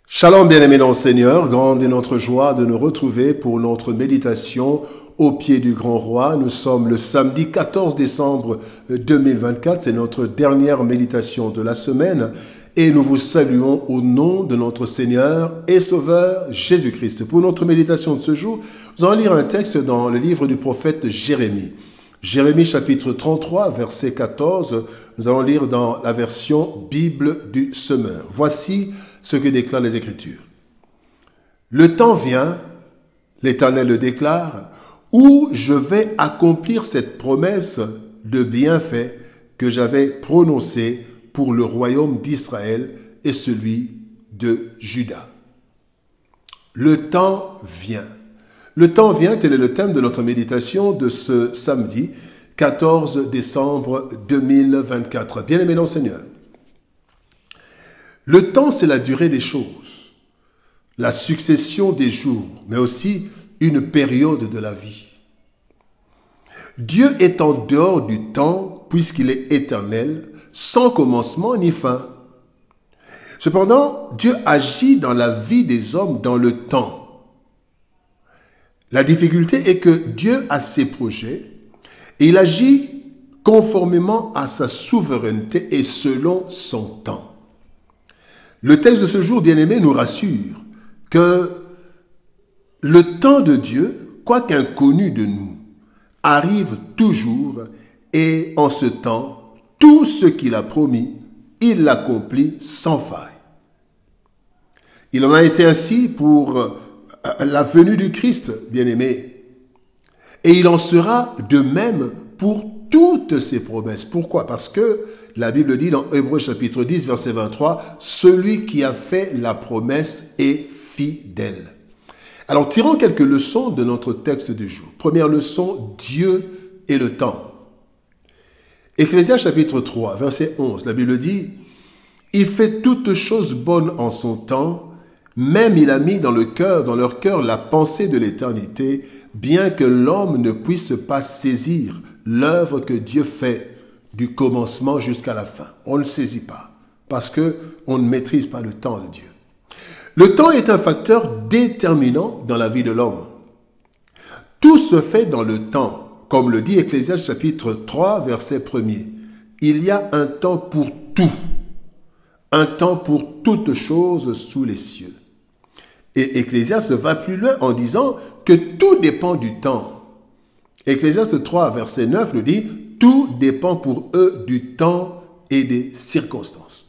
Shalom bien-aimés dans le Seigneur, grande est notre joie de nous retrouver pour notre méditation au pied du grand roi. Nous sommes le samedi 14 décembre 2024, c'est notre dernière méditation de la semaine et nous vous saluons au nom de notre Seigneur et Sauveur Jésus-Christ. Pour notre méditation de ce jour, nous allons lire un texte dans le livre du prophète Jérémie. Jérémie chapitre 33, verset 14, nous allons lire dans la version Bible du Semeur. Voici ce que déclarent les Écritures. Le temps vient, l'Éternel le déclare, où je vais accomplir cette promesse de bienfait que j'avais prononcée pour le royaume d'Israël et celui de Juda. Le temps vient. Le temps vient, tel est le thème de notre méditation de ce samedi 14 décembre 2024. Bien-aimés dans le Seigneur, le temps, c'est la durée des choses, la succession des jours, mais aussi une période de la vie. Dieu est en dehors du temps, puisqu'il est éternel, sans commencement ni fin. Cependant, Dieu agit dans la vie des hommes dans le temps. La difficulté est que Dieu a ses projets et il agit conformément à sa souveraineté et selon son temps. Le texte de ce jour, bien-aimé, nous rassure que le temps de Dieu, quoique inconnu de nous, arrive toujours et en ce temps, tout ce qu'il a promis, il l'accomplit sans faille. Il en a été ainsi pour la venue du Christ, bien-aimé. Et il en sera de même pour toutes ses promesses. Pourquoi? Parce que la Bible dit dans Hébreux chapitre 10, verset 23, « Celui qui a fait la promesse est fidèle. » Alors, tirons quelques leçons de notre texte du jour. Première leçon, Dieu et le temps. Ecclésiaste chapitre 3, verset 11, la Bible dit, « Il fait toutes choses bonnes en son temps, même il a mis dans leur cœur la pensée de l'éternité, bien que l'homme ne puisse pas saisir l'œuvre que Dieu fait du commencement jusqu'à la fin. » On ne le saisit pas, parce qu'on ne maîtrise pas le temps de Dieu. Le temps est un facteur déterminant dans la vie de l'homme. Tout se fait dans le temps, comme le dit Ecclésiaste chapitre 3, verset 1er. Il y a un temps pour tout, un temps pour toutes choses sous les cieux. Et Ecclésiaste va plus loin en disant que tout dépend du temps. Ecclésiaste 3, verset 9 nous dit « Tout dépend pour eux du temps et des circonstances. »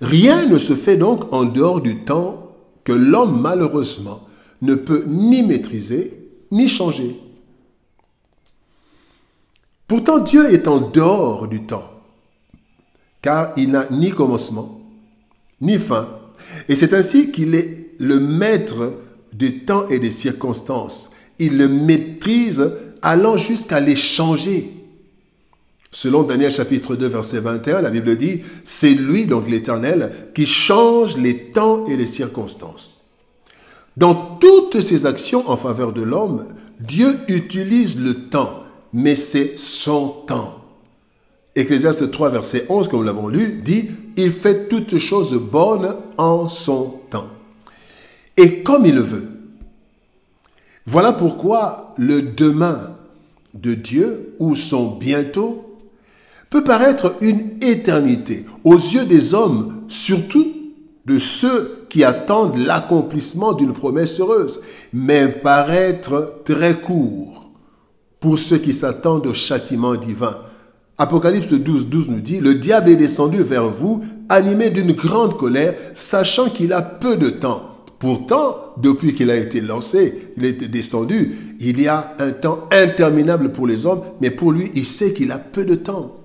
Rien ne se fait donc en dehors du temps que l'homme, malheureusement, ne peut ni maîtriser, ni changer. Pourtant, Dieu est en dehors du temps, car il n'a ni commencement, ni fin. Et c'est ainsi qu'il est le maître du temps et des circonstances. Il le maîtrise allant jusqu'à les changer. Selon Daniel chapitre 2, verset 21, la Bible dit « C'est lui, donc l'Éternel, qui change les temps et les circonstances. » Dans toutes ses actions en faveur de l'homme, Dieu utilise le temps, mais c'est son temps. Ecclésiaste 3, verset 11, comme nous l'avons lu, dit « Il fait toutes choses bonnes en son temps. » Et comme il le veut. Voilà pourquoi le demain de Dieu, ou son bientôt, peut paraître une éternité aux yeux des hommes, surtout de ceux qui attendent l'accomplissement d'une promesse heureuse, mais paraître très court pour ceux qui s'attendent au châtiment divin. Apocalypse 12, 12 nous dit « Le diable est descendu vers vous, animé d'une grande colère, sachant qu'il a peu de temps. Pourtant, depuis qu'il a été lancé, il a été descendu, il y a un temps interminable pour les hommes, mais pour lui, il sait qu'il a peu de temps. »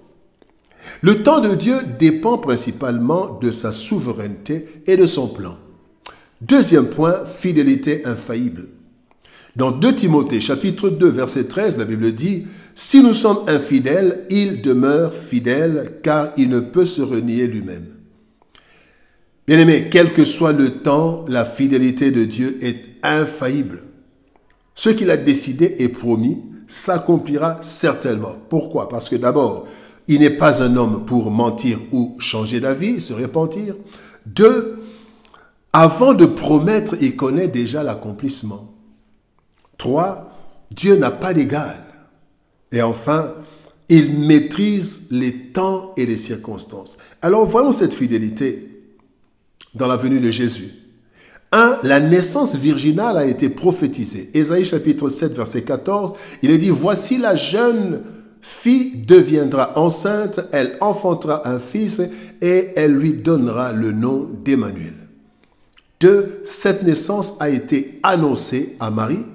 Le temps de Dieu dépend principalement de sa souveraineté et de son plan. Deuxième point, fidélité infaillible. Dans 2 Timothée, chapitre 2, verset 13, la Bible dit « Si nous sommes infidèles, il demeure fidèle, car il ne peut se renier lui-même. » Bien-aimés, quel que soit le temps, la fidélité de Dieu est infaillible. Ce qu'il a décidé et promis s'accomplira certainement. Pourquoi? Parce que d'abord, il n'est pas un homme pour mentir ou changer d'avis, se repentir. 2, Avant de promettre, il connaît déjà l'accomplissement. 3, Dieu n'a pas d'égal. Et enfin, il maîtrise les temps et les circonstances. Alors voyons cette fidélité dans la venue de Jésus. 1. La naissance virginale a été prophétisée. Ésaïe chapitre 7, verset 14, il est dit, « Voici la jeune fille deviendra enceinte, elle enfantera un fils et elle lui donnera le nom d'Emmanuel. » 2. Cette naissance a été annoncée à Marie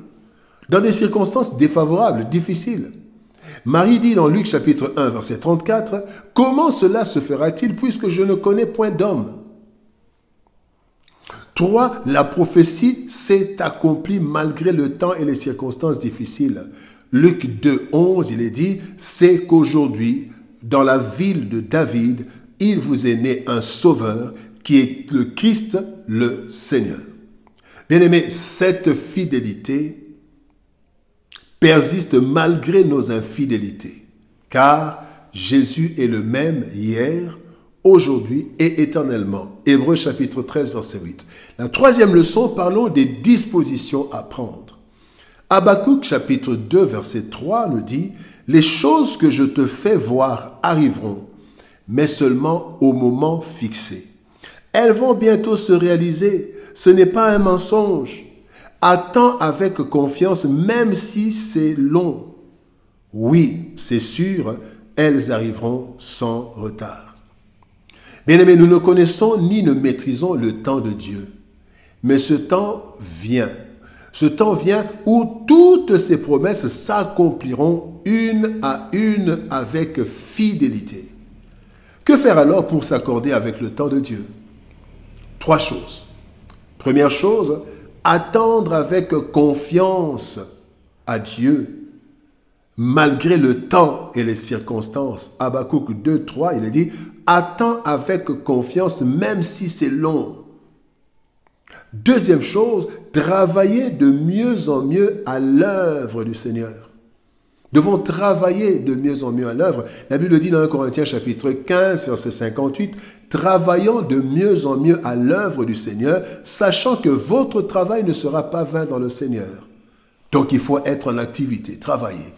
dans des circonstances défavorables, difficiles. Marie dit dans Luc chapitre 1, verset 34, « Comment cela se fera-t-il puisque je ne connais point d'homme ?» 3. La prophétie s'est accomplie malgré le temps et les circonstances difficiles. Luc 2, 11, il est dit, « C'est qu'aujourd'hui, dans la ville de David, il vous est né un sauveur qui est le Christ, le Seigneur. » Bien-aimés, cette fidélité persiste malgré nos infidélités, car Jésus est le même hier, aujourd'hui et éternellement. Hébreux chapitre 13, verset 8. La troisième leçon, parlons des dispositions à prendre. Habakkuk chapitre 2, verset 3 nous dit, « Les choses que je te fais voir arriveront, mais seulement au moment fixé. Elles vont bientôt se réaliser, ce n'est pas un mensonge. Attends avec confiance, même si c'est long. Oui, c'est sûr, elles arriveront sans retard. » Bien-aimés, nous ne connaissons ni ne maîtrisons le temps de Dieu. Mais ce temps vient. Ce temps vient où toutes ces promesses s'accompliront une à une avec fidélité. Que faire alors pour s'accorder avec le temps de Dieu? 3 choses. Première chose, attendre avec confiance à Dieu, malgré le temps et les circonstances. Habakkuk 2, 3, il est dit, « Attends avec confiance, même si c'est long. » Deuxième chose, travailler de mieux en mieux à l'œuvre du Seigneur. Devons travailler de mieux en mieux à l'œuvre. La Bible dit dans 1 Corinthiens chapitre 15, verset 58, « Travaillant de mieux en mieux à l'œuvre du Seigneur, sachant que votre travail ne sera pas vain dans le Seigneur. » Donc il faut être en activité, travailler,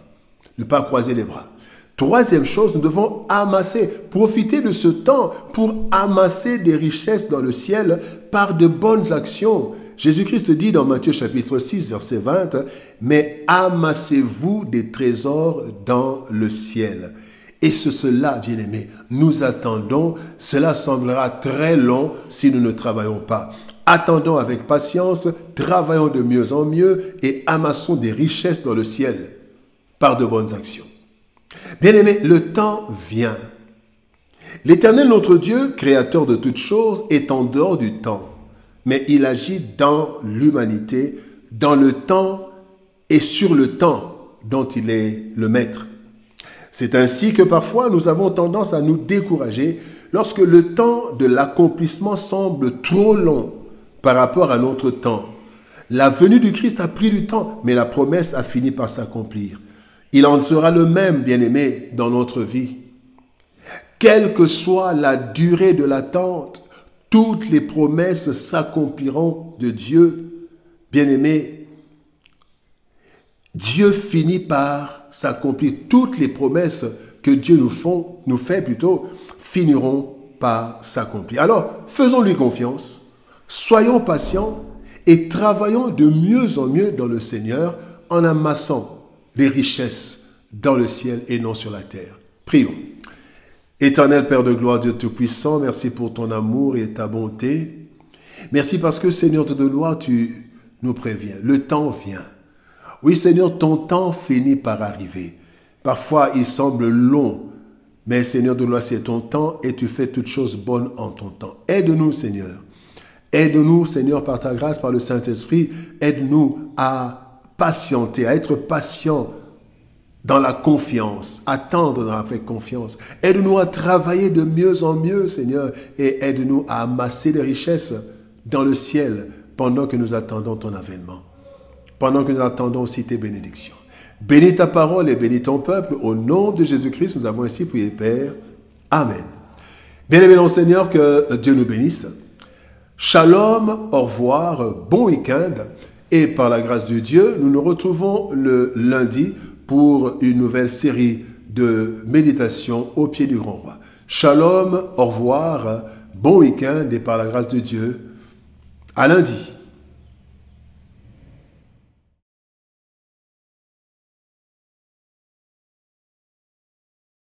ne pas croiser les bras. Troisième chose, nous devons amasser, profiter de ce temps pour amasser des richesses dans le ciel par de bonnes actions. Jésus-Christ dit dans Matthieu chapitre 6, verset 20, « Mais amassez-vous des trésors dans le ciel. » Et cela, bien-aimés, nous attendons. Cela semblera très long si nous ne travaillons pas. Attendons avec patience, travaillons de mieux en mieux et amassons des richesses dans le ciel par de bonnes actions. Bien-aimés, le temps vient. L'Éternel, notre Dieu, créateur de toutes choses, est en dehors du temps, mais il agit dans l'humanité, dans le temps et sur le temps dont il est le maître. C'est ainsi que parfois nous avons tendance à nous décourager lorsque le temps de l'accomplissement semble trop long par rapport à notre temps. La venue du Christ a pris du temps, mais la promesse a fini par s'accomplir. Il en sera le même, bien-aimé, dans notre vie. Quelle que soit la durée de l'attente, toutes les promesses s'accompliront de Dieu. Bien-aimé, Dieu finit par s'accomplir. Toutes les promesses que Dieu nous fait, finiront par s'accomplir. Alors, faisons-lui confiance, soyons patients et travaillons de mieux en mieux dans le Seigneur en amassant les richesses dans le ciel et non sur la terre. Prions. Éternel Père de gloire, Dieu Tout-Puissant, merci pour ton amour et ta bonté. Merci parce que, Seigneur de gloire, tu nous préviens. Le temps vient. Oui, Seigneur, ton temps finit par arriver. Parfois, il semble long, mais Seigneur de gloire, c'est ton temps et tu fais toutes choses bonnes en ton temps. Aide-nous, Seigneur. Aide-nous, Seigneur, par ta grâce, par le Saint-Esprit. Aide-nous à patienter, à être patient dans la confiance, attendre avec confiance. Aide-nous à travailler de mieux en mieux, Seigneur, et aide-nous à amasser des richesses dans le ciel pendant que nous attendons ton avènement, pendant que nous attendons aussi tes bénédictions. Bénis ta parole et bénis ton peuple. Au nom de Jésus-Christ, nous avons ainsi prié, Père. Amen. Bien-aimé dans le Seigneur, que Dieu nous bénisse. Shalom, au revoir, bon week-end. Et par la grâce de Dieu, nous nous retrouvons le lundi pour une nouvelle série de méditation au pied du grand roi. Shalom, au revoir, bon week-end et par la grâce de Dieu, à lundi.